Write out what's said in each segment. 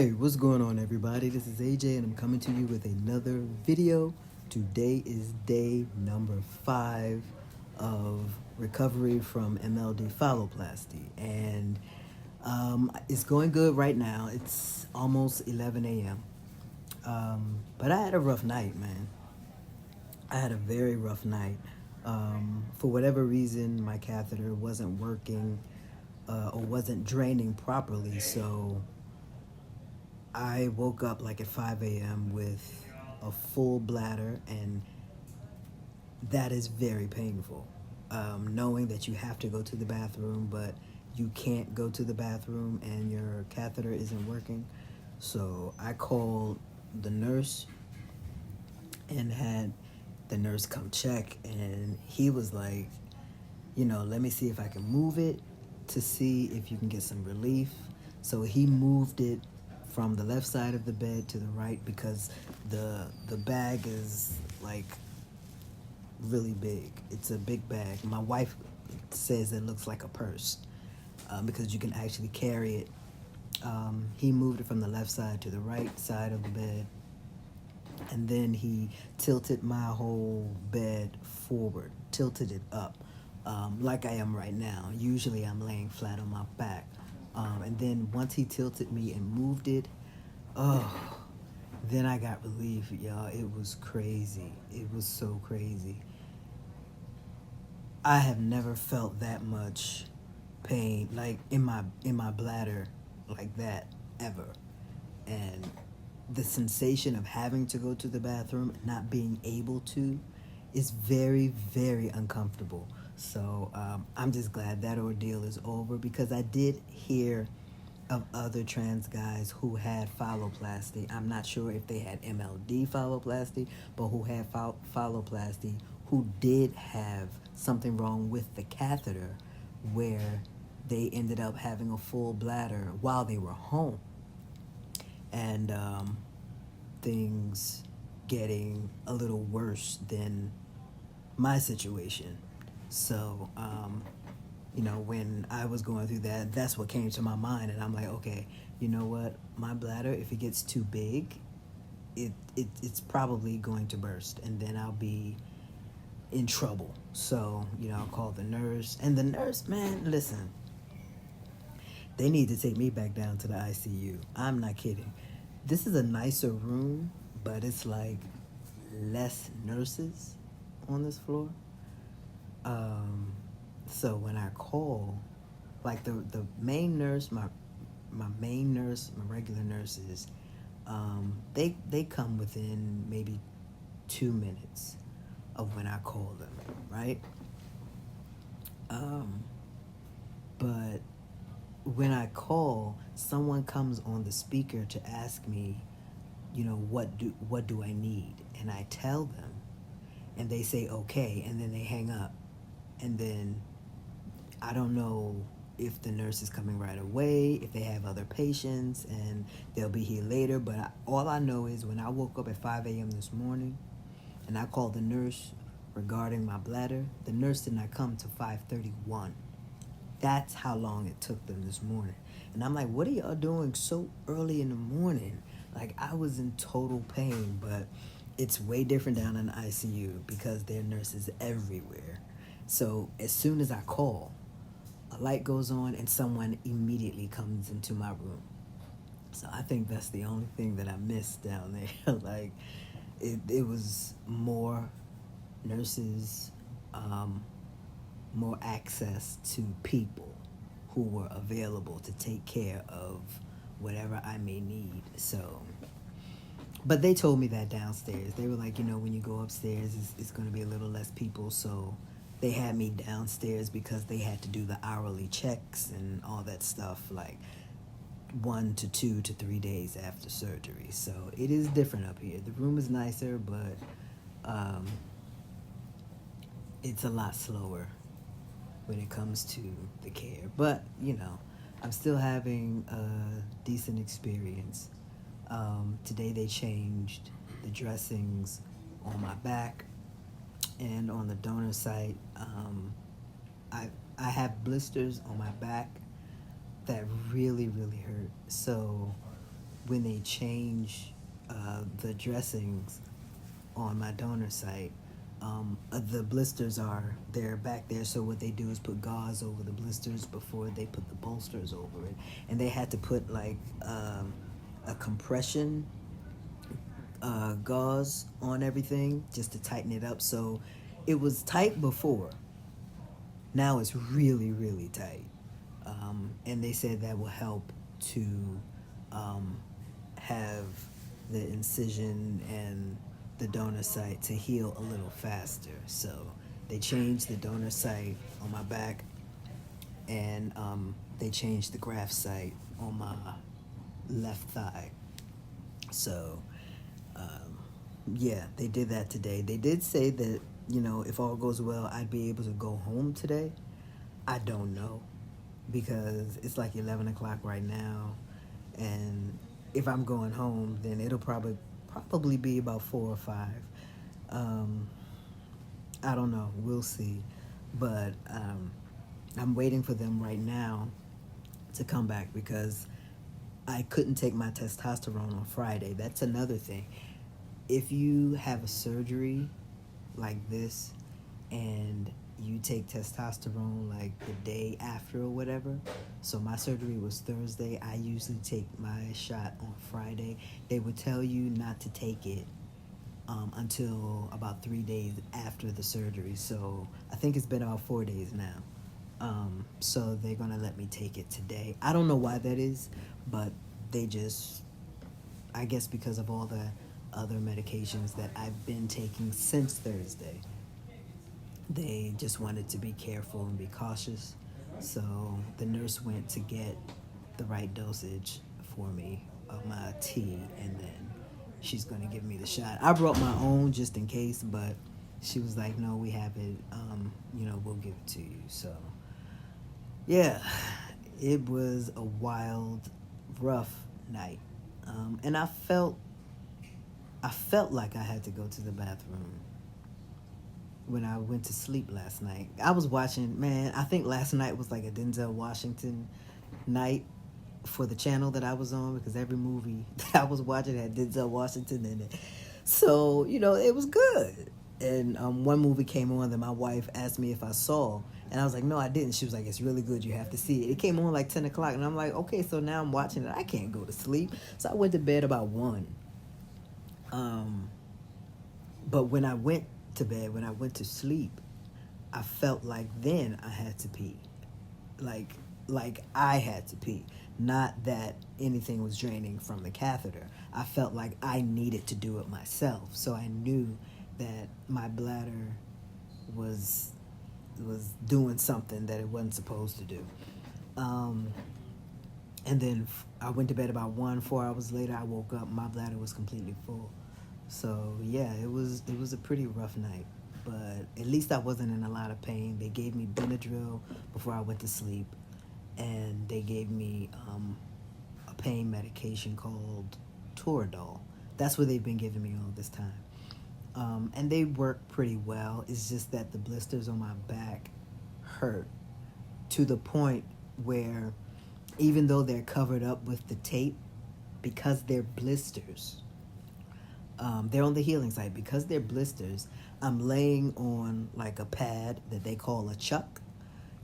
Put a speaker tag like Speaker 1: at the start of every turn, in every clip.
Speaker 1: Hey, what's going on, everybody? This is A.J. and I'm coming to you with another video. Today is day number 5 of recovery from Mld Phalloplasty, and it's going good right now. It's almost 11 a.m. But I had a rough night, man. I had a very rough night. For whatever reason, my catheter wasn't working or wasn't draining properly, so I woke up like at 5 a.m. with a full bladder, and that is very painful. Knowing that you have to go to the bathroom, but you can't go to the bathroom and your catheter isn't working. So I called the nurse and had the nurse come check, and he was like, let me see if I can move it to see if you can get some relief. So he moved it from the left side of the bed to the right because the bag is like really big. It's a big bag. My wife says it looks like a purse because you can actually carry it. He moved it from the left side to the right side of the bed, and then he tilted my whole bed forward, tilted it up, like I am right now. Usually I'm laying flat on my back. And then once he tilted me and moved it, then I got relief, y'all. It was crazy. It was so crazy. I have never felt that much pain, like in my bladder, like that ever. And the sensation of having to go to the bathroom and not being able to is very, very uncomfortable. So I'm just glad that ordeal is over, because I did hear of other trans guys who had phalloplasty. I'm not sure if they had Mld phalloplasty, but who had phalloplasty, who did have something wrong with the catheter where they ended up having a full bladder while they were home. And things getting a little worse than my situation. So, when I was going through that, that's what came to my mind. And I'm like, okay, you know what? My bladder, if it gets too big, it's probably going to burst. And then I'll be in trouble. So, I'll call the nurse. And the nurse, man, listen, they need to take me back down to the ICU. I'm not kidding. This is a nicer room, but it's like less nurses on this floor. So when I call, like the main nurse, my main nurse, my regular nurses, they come within maybe 2 minutes of when I call them, right? But when I call, someone comes on the speaker to ask me, what do I need? And I tell them, and they say okay, and then they hang up. And then I don't know if the nurse is coming right away, if they have other patients and they'll be here later. But all I know is when I woke up at 5 a.m. this morning and I called the nurse regarding my bladder, the nurse did not come to 5:31. That's how long it took them this morning. And I'm like, what are y'all doing so early in the morning? Like, I was in total pain, but it's way different down in the ICU because there are nurses everywhere. So as soon as I call, a light goes on and someone immediately comes into my room. So I think that's the only thing that I missed down there. Like, it was more nurses, more access to people who were available to take care of whatever I may need. So, but they told me that downstairs. They were like, when you go upstairs, it's going to be a little less people. So they had me downstairs because they had to do the hourly checks and all that stuff, like 1 to 2 to 3 days after surgery. So it is different up here. The room is nicer, but it's a lot slower when it comes to the care. But, I'm still having a decent experience. Today they changed the dressings on my back and on the donor site. I have blisters on my back that really, really hurt. So when they change the dressings on my donor site, the blisters they're back there. So what they do is put gauze over the blisters before they put the bolsters over it, and they had to put like a compression gauze on everything just to tighten it up. So it was tight before. Now it's really, really tight. And they said that will help to have the incision and the donor site to heal a little faster. So they changed the donor site on my back, and they changed the graft site on my left thigh. So yeah, they did that today. They did say that, if all goes well, I'd be able to go home today. I don't know, because it's like 11 o'clock right now, and if I'm going home, then it'll probably be about 4 or 5. I don't know. We'll see. But I'm waiting for them right now to come back, because I couldn't take my testosterone on Friday. That's another thing. If you have a surgery like this and you take testosterone like the day after or whatever, so my surgery was Thursday, I usually take my shot on Friday. They would tell you not to take it until about 3 days after the surgery. So I think it's been about 4 days now. So they're gonna let me take it today. I don't know why that is, but they just, I guess because of all the other medications that I've been taking since Thursday, they just wanted to be careful and be cautious. So the nurse went to get the right dosage for me of my tea, and then she's going to give me the shot. I brought my own just in case, but she was like, no, we have it, we'll give it to you. So yeah, it was a wild, rough night. And I felt like I had to go to the bathroom when I went to sleep last night. I was watching, man, I think last night was like a Denzel Washington night for the channel that I was on, because every movie that I was watching had Denzel Washington in it. So, it was good. And one movie came on that my wife asked me if I saw, and I was like, no, I didn't. She was like, it's really good, you have to see it. It came on like 10 o'clock, and I'm like, okay, so now I'm watching it. I can't go to sleep. So I went to bed about 1. But when I went to bed, when I went to sleep, I felt like then I had to pee. Like I had to pee. Not that anything was draining from the catheter. I felt like I needed to do it myself. So I knew that my bladder was doing something that it wasn't supposed to do. And then I went to bed about 1. 4 hours later, I woke up. My bladder was completely full. So yeah, it was a pretty rough night. But at least I wasn't in a lot of pain. They gave me Benadryl before I went to sleep, and they gave me a pain medication called Toradol. That's what they've been giving me all this time. And they work pretty well. It's just that the blisters on my back hurt to the point where, even though they're covered up with the tape, because they're blisters, they're on the healing site. Because they're blisters, I'm laying on like a pad that they call a chuck.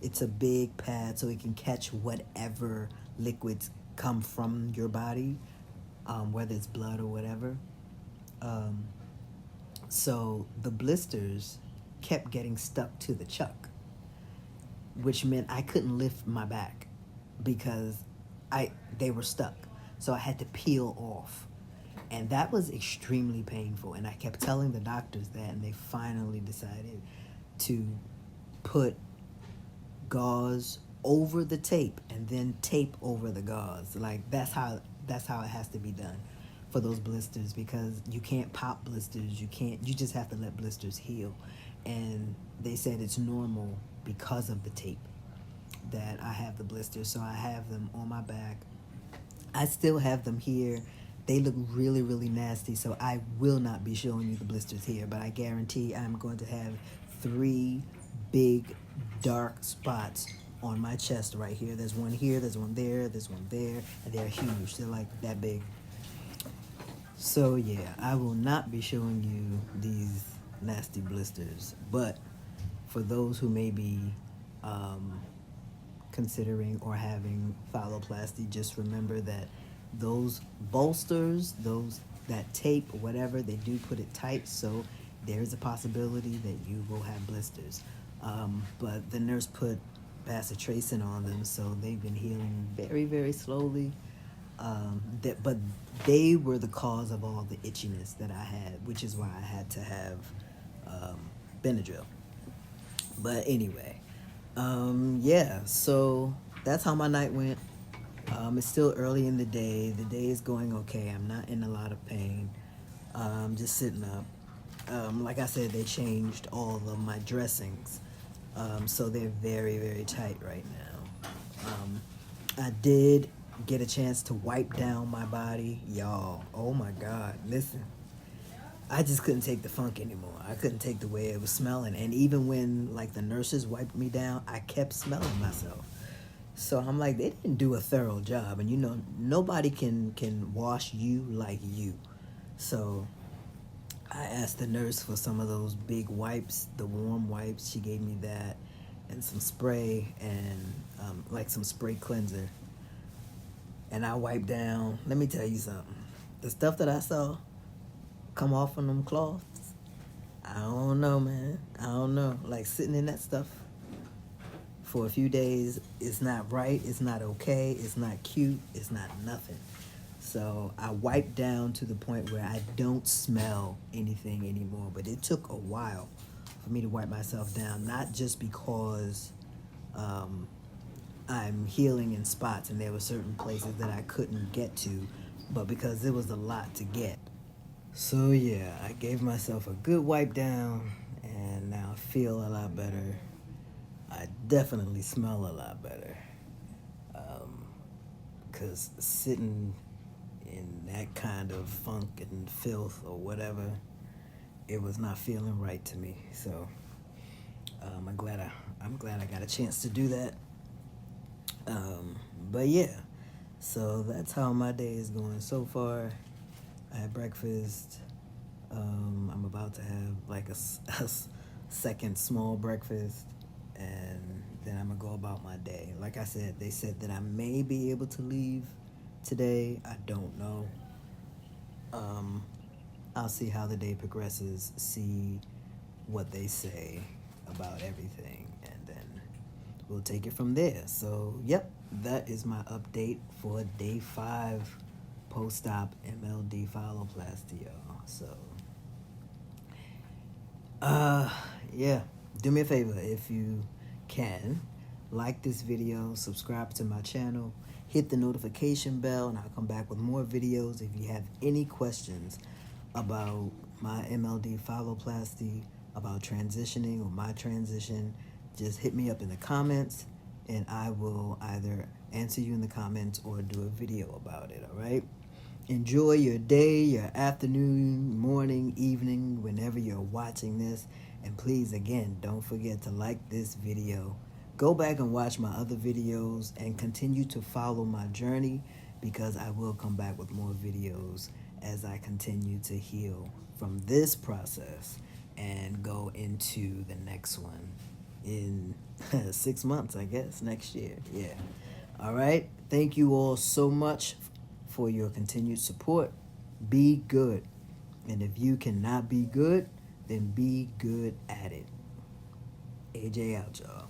Speaker 1: It's a big pad so it can catch whatever liquids come from your body, whether it's blood or whatever. So the blisters kept getting stuck to the chuck, which meant I couldn't lift my back because they were stuck. So I had to peel off. And that was extremely painful. And I kept telling the doctors that, and they finally decided to put gauze over the tape and then tape over the gauze. Like that's how it has to be done for those blisters, because you can't pop blisters. You just have to let blisters heal. And they said it's normal because of the tape that I have the blisters. So I have them on my back. I still have them here. They look really, really nasty, so I will not be showing you the blisters here, but I guarantee I'm going to have 3 big, dark spots on my chest right here. There's one here, there's one there, and they're huge. They're like that big. So yeah, I will not be showing you these nasty blisters, but for those who may be um, considering or having phalloplasty, just remember that those bolsters, those that tape, whatever, they do put it tight, so there's a possibility that you will have blisters. But the nurse put bacitracin on them, so they've been healing very, very slowly. But they were the cause of all the itchiness that I had, which is why I had to have Benadryl. But anyway, yeah, so that's how my night went. It's still early in the day. The day is going okay. I'm not in a lot of pain. Just sitting up. Like I said, they changed all of my dressings. So they're very, very tight right now. I did get a chance to wipe down my body. Y'all, oh my God, listen. I just couldn't take the funk anymore. I couldn't take the way it was smelling. And even when like the nurses wiped me down, I kept smelling myself. So I'm like, they didn't do a thorough job. And you know, nobody can wash you like you. So I asked the nurse for some of those big wipes, the warm wipes. She gave me that and some spray and like some spray cleanser. And I wiped down. Let me tell you something. The stuff that I saw come off on them cloths, I don't know, man. I don't know. Like sitting in that stuff for a few days, it's not right. It's not okay. It's not cute. It's not nothing. So I wiped down to the point where I don't smell anything anymore. But it took a while for me to wipe myself down, not just because I'm healing in spots and there were certain places that I couldn't get to, but because it was a lot to get. So yeah, I gave myself a good wipe down and now I feel a lot better. I definitely smell a lot better. Because sitting in that kind of funk and filth or whatever, it was not feeling right to me. So I'm glad I got a chance to do that. But yeah, so that's how my day is going so far. I had breakfast. I'm about to have like a second small breakfast, and then I'm gonna go about my day. Like I said, they said that I may be able to leave today. I don't know. I'll see how the day progresses, see what they say about everything, and then we'll take it from there. So, yep, that is my update for day 5 post-op Mld Phalloplasty, y'all. So, yeah, do me a favor if you can. Like this video, subscribe to my channel, hit the notification bell, and I'll come back with more videos. If you have any questions about my Mld Phalloplasty, about transitioning or my transition, just hit me up in the comments, and I will either answer you in the comments or do a video about it, all right? Enjoy your day, your afternoon, morning, evening, whenever you're watching this. And please, again, don't forget to like this video. Go back and watch my other videos and continue to follow my journey, because I will come back with more videos as I continue to heal from this process and go into the next one in 6 months, I guess, next year. Yeah. All right. Thank you all so much for your continued support. Be good. And if you cannot be good, then be good at it. A.J. out, y'all.